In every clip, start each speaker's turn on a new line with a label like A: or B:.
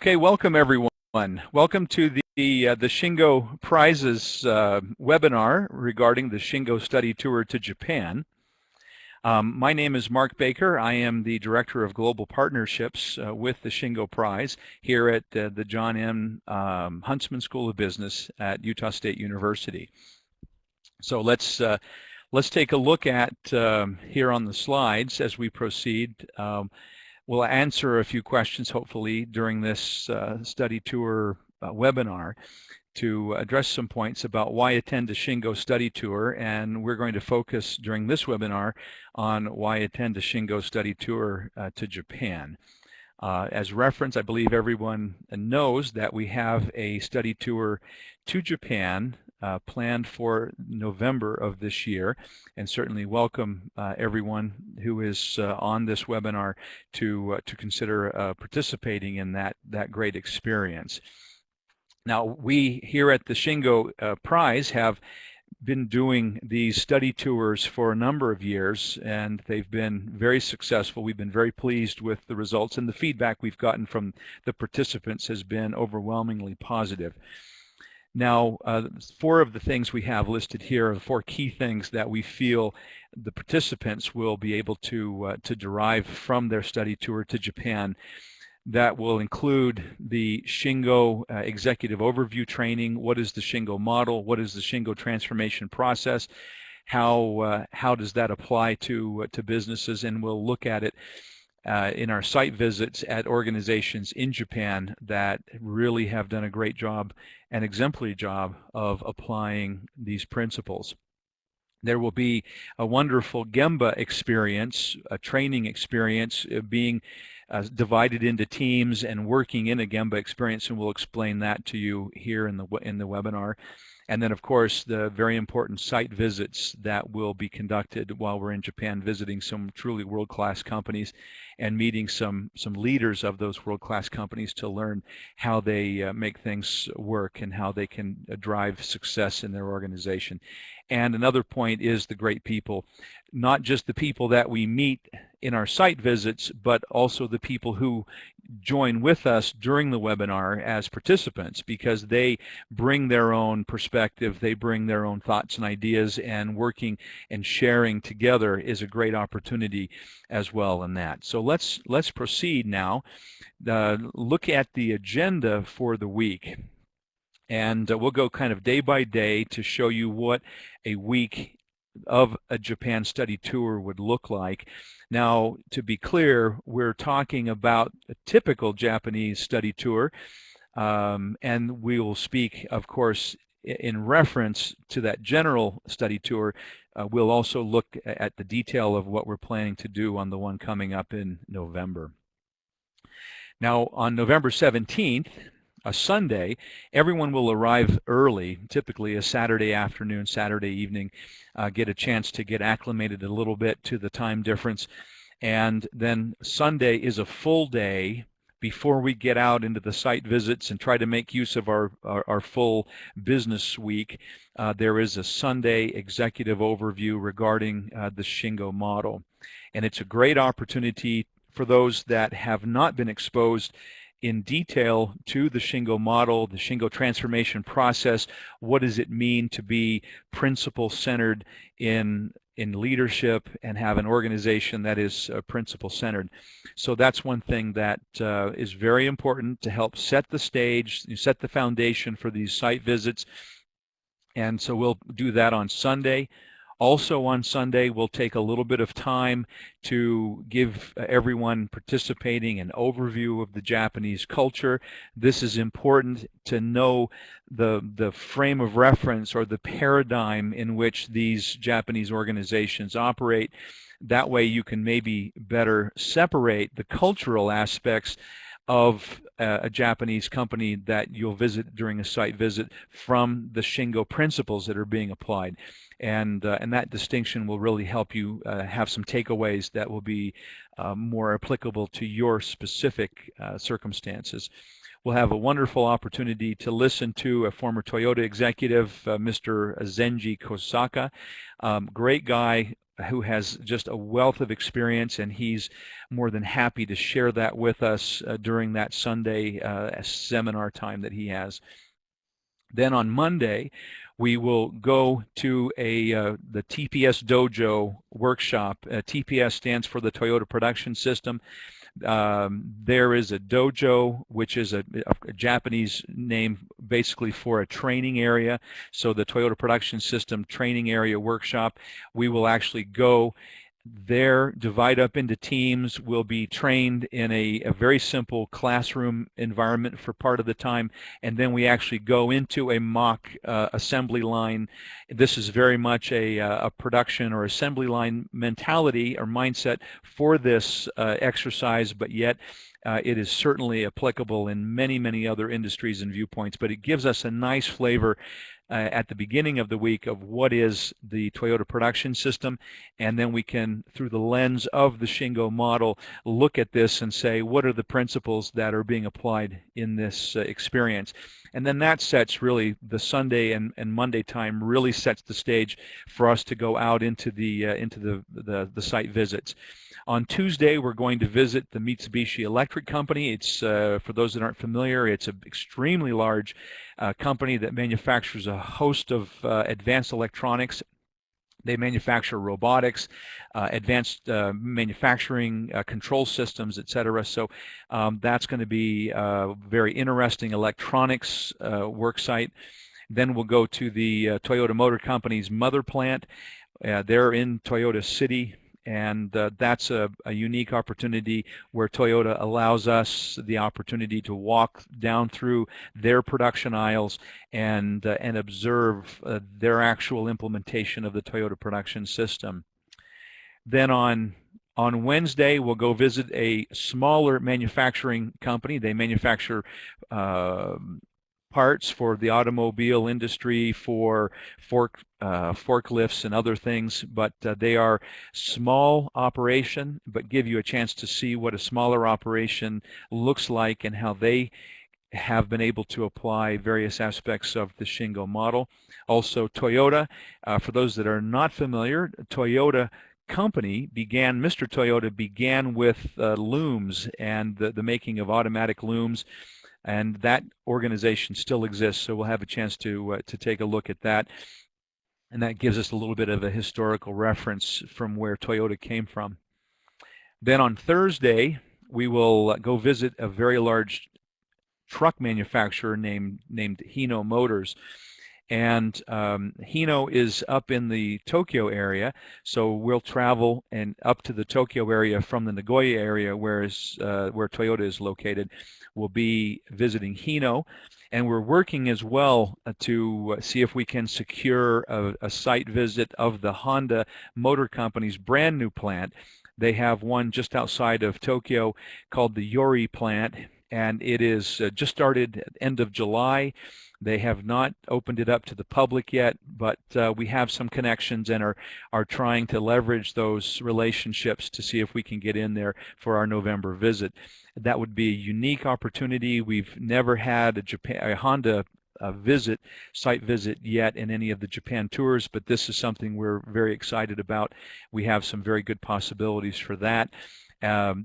A: Okay, welcome everyone. Welcome to the Shingo Prizes webinar regarding the Shingo study tour to Japan. My name is Mark Baker. I am the Director of Global Partnerships with the Shingo Prize here at the John M. Huntsman School of Business at Utah State University. So let's take a look at here on the slides as we proceed. We'll answer a few questions, hopefully, during this study tour webinar to address some points about why attend a Shingo study tour, and we're going to focus during this webinar on why attend a Shingo study tour to Japan. As reference, I believe everyone knows that we have a study tour to Japan planned for November of this year, and certainly welcome everyone who is on this webinar to consider participating in that great experience. Now, we here at the Shingo Prize have been doing these study tours for a number of years, and they've been very successful. We've been very pleased with the results, and the feedback we've gotten from the participants has been overwhelmingly positive. Now, 4 of the things we have listed here are 4 key things that we feel the participants will be able to derive from their study tour to Japan. That will include the Shingo Executive Overview Training. What is the Shingo Model? What is the Shingo Transformation Process? How does that apply to businesses? And we'll look at it in our site visits at organizations in Japan that really have done a great job, an exemplary job of applying these principles. There will be a wonderful Gemba experience, a training experience, being divided into teams and working in a Gemba experience, and we'll explain that to you here in the webinar. And then, of course, the very important site visits that will be conducted while we're in Japan, visiting some truly world-class companies and meeting some leaders of those world-class companies to learn how they make things work and how they can drive success in their organization. And another point is the great people, not just the people that we meet in our site visits, but also the people who join with us during the webinar as participants, because they bring their own perspective, they bring their own thoughts and ideas, and working and sharing together is a great opportunity as well in that. So let's proceed now. Look at the agenda for the week. And we'll go kind of day by day to show you what a week of a Japan study tour would look like. Now, to be clear, we're talking about a typical Japanese study tour, and we will speak, of course, in reference to that general study tour. We'll also look at the detail of what we're planning to do on the one coming up in November. Now, on November 17th, a Sunday, everyone will arrive early, typically a Saturday afternoon, Saturday evening, get a chance to get acclimated a little bit to the time difference. And then Sunday is a full day before we get out into the site visits and try to make use of our full business week. There is a Sunday executive overview regarding the Shingo model. And it's a great opportunity for those that have not been exposed in detail to the Shingo model, the Shingo transformation process. What does it mean to be principle-centered in leadership and have an organization that is principle-centered? So that's one thing that is very important to help set the stage, set the foundation for these site visits. And so we'll do that on Sunday. Also on Sunday, we'll take a little bit of time to give everyone participating an overview of the Japanese culture. This is important to know the frame of reference or the paradigm in which these Japanese organizations operate. That way you can maybe better separate the cultural aspects of a Japanese company that you'll visit during a site visit from the Shingo principles that are being applied. And that distinction will really help you have some takeaways that will be more applicable to your specific circumstances. We'll have a wonderful opportunity to listen to a former Toyota executive, Mr. Zenji Kosaka. Great guy, who has just a wealth of experience, and he's more than happy to share that with us during that Sunday seminar time that he has. Then on Monday, we will go to the TPS Dojo workshop. TPS stands for the Toyota Production System. There is a dojo, which is a Japanese name basically for a training area. So the Toyota Production System Training Area Workshop, we will actually go there, divide up into teams. We'll be trained in a very simple classroom environment for part of the time, and then we actually go into a mock assembly line. This is very much a production or assembly line mentality or mindset for this exercise, but yet it is certainly applicable in many, many other industries and viewpoints. But it gives us a nice flavor at the beginning of the week of what is the Toyota Production System, and then we can, through the lens of the Shingo model, look at this and say, what are the principles that are being applied in this experience? And then that sets really the Sunday and Monday time really sets the stage for us to go out into the site visits. On Tuesday, we're going to visit the Mitsubishi Electric Company. It's, for those that aren't familiar, it's an extremely large company that manufactures a host of advanced electronics. They manufacture robotics, advanced manufacturing control systems, etc. So that's going to be a very interesting electronics work site. Then we'll go to the Toyota Motor Company's mother plant. They're in Toyota City, and that's a unique opportunity where Toyota allows us the opportunity to walk down through their production aisles and observe their actual implementation of the Toyota Production System. Then on Wednesday, we'll go visit a smaller manufacturing company. They manufacture parts for the automobile industry, for forklifts and other things, but they are small operation, but give you a chance to see what a smaller operation looks like and how they have been able to apply various aspects of the Shingo model. Also Toyota, for those that are not familiar, Toyota company began, Mr. Toyota began with looms and the making of automatic looms, and that organization still exists, so we'll have a chance to take a look at that. And that gives us a little bit of a historical reference from where Toyota came from. Then on Thursday, we will go visit a very large truck manufacturer named Hino Motors. And Hino is up in the Tokyo area, so we'll travel and up to the Tokyo area from the Nagoya area, where Toyota is located. We'll be visiting Hino, and we're working as well to see if we can secure a site visit of the Honda Motor Company's brand new plant. They have one just outside of Tokyo called the Yori plant, and it is just started at the end of July. They have not opened it up to the public yet, but we have some connections and are trying to leverage those relationships to see if we can get in there for our November visit. That would be a unique opportunity. We've never had a Honda site visit yet in any of the Japan tours, but this is something we're very excited about. We have some very good possibilities for that.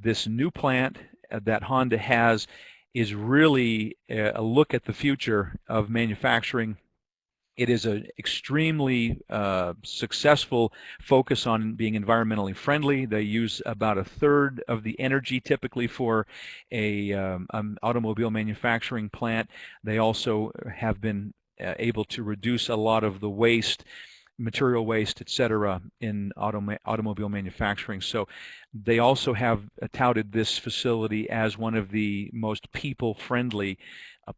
A: This new plant that Honda has is really a look at the future of manufacturing. It is an extremely successful focus on being environmentally friendly. They use about a third of the energy typically for an automobile manufacturing plant. They also have been able to reduce a lot of the waste, material waste, etc., in automobile manufacturing. So they also have touted this facility as one of the most people-friendly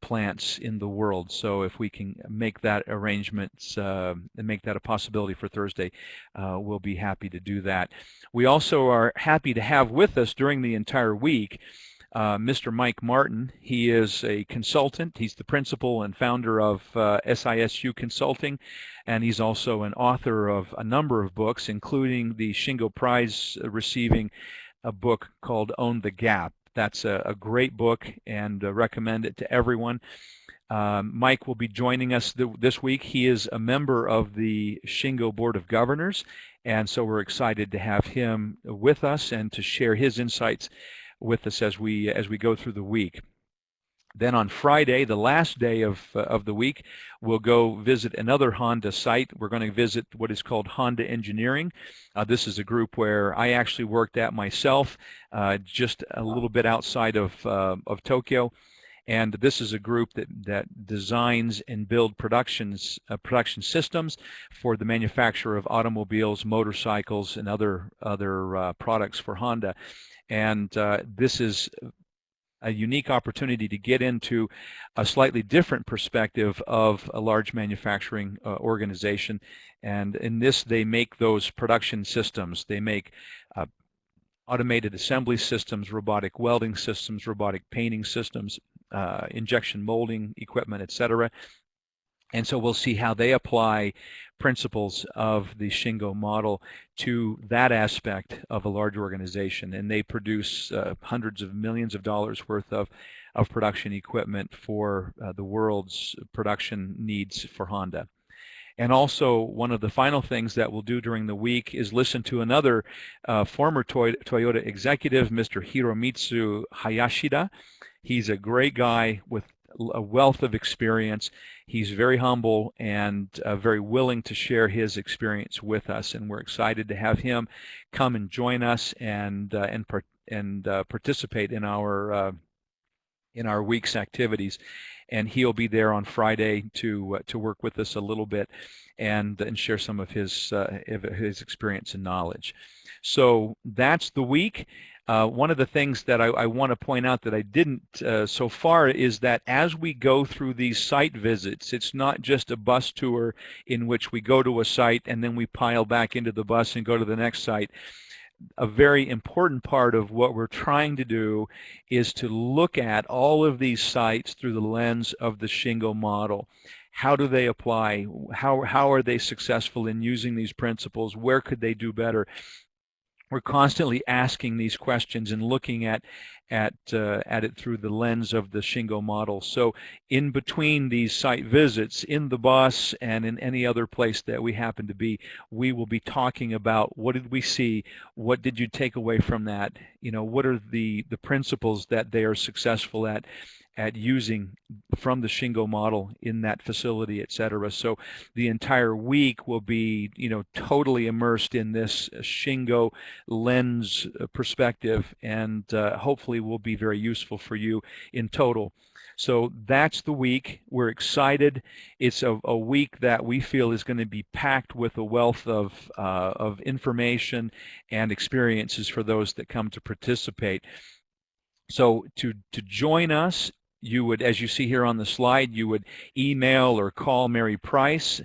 A: plants in the world. So if we can make that arrangement and make that a possibility for Thursday, we'll be happy to do that. We also are happy to have with us during the entire week Mr. Mike Martin. He is a consultant. He's the principal and founder of SISU Consulting, and he's also an author of a number of books, including the Shingo Prize receiving a book called Own the Gap. That's a great book, and recommend it to everyone. Mike will be joining us this week. He is a member of the Shingo Board of Governors, and so we're excited to have him with us and to share his insights with us as we go through the week. Then on Friday, the last day of the week, we'll go visit another Honda site. We're going to visit what is called Honda Engineering. This is a group where I actually worked at myself, just a little bit outside of Tokyo. And this is a group that designs and builds production systems for the manufacture of automobiles, motorcycles, and other products for Honda. And this is a unique opportunity to get into a slightly different perspective of a large manufacturing organization. And in this, they make those production systems. They make automated assembly systems, robotic welding systems, robotic painting systems, injection molding equipment, etc. And so we'll see how they apply principles of the Shingo model to that aspect of a large organization. And they produce hundreds of millions of dollars worth of production equipment for the world's production needs for Honda. And also, one of the final things that we'll do during the week is listen to another former Toyota executive, Mr. Hiromitsu Hayashida. He's a great guy with a wealth of experience. He's very humble and very willing to share his experience with us, and we're excited to have him come and join us and participate in our week's activities. And he'll be there on Friday to work with us a little bit and share some of his experience and knowledge. So that's the week. One of the things that I want to point out that I didn't so far is that as we go through these site visits, it's not just a bus tour in which we go to a site and then we pile back into the bus and go to the next site. A very important part of what we're trying to do is to look at all of these sites through the lens of the Shingo model. How do they apply? How are they successful in using these principles? Where could they do better? We're constantly asking these questions and looking at it through the lens of the Shingo model. So in between these site visits, in the bus and in any other place that we happen to be, we will be talking about what did we see, what did you take away from that, what are the principles that they are successful at using from the Shingo model in that facility, etc. So the entire week will be, totally immersed in this Shingo lens perspective, and hopefully will be very useful for you in total. So that's the week. We're excited. It's a week that we feel is going to be packed with a wealth of information and experiences for those that come to participate. So to join us, you would, as you see here on the slide, you would email or call Mary Price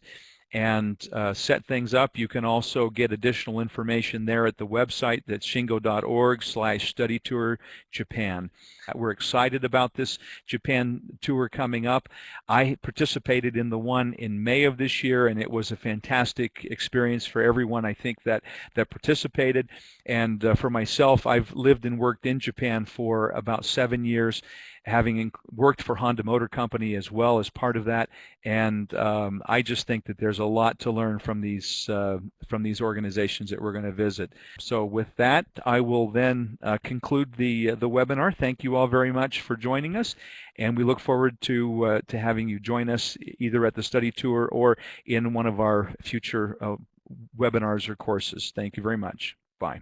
A: and set things up. You can also get additional information there at the website, that's shingo.org/studytour-Japan. We're excited about this Japan tour coming up. I participated in the one in May of this year, and it was a fantastic experience for everyone, I think, that participated. And for myself, I've lived and worked in Japan for about 7 years, having worked for Honda Motor Company as well as part of that. And I just think that there's a lot to learn from these organizations that we're going to visit. So with that, I will then conclude the webinar. Thank you all very much for joining us, and we look forward to having you join us either at the study tour or in one of our future webinars or courses. Thank you very much. Bye.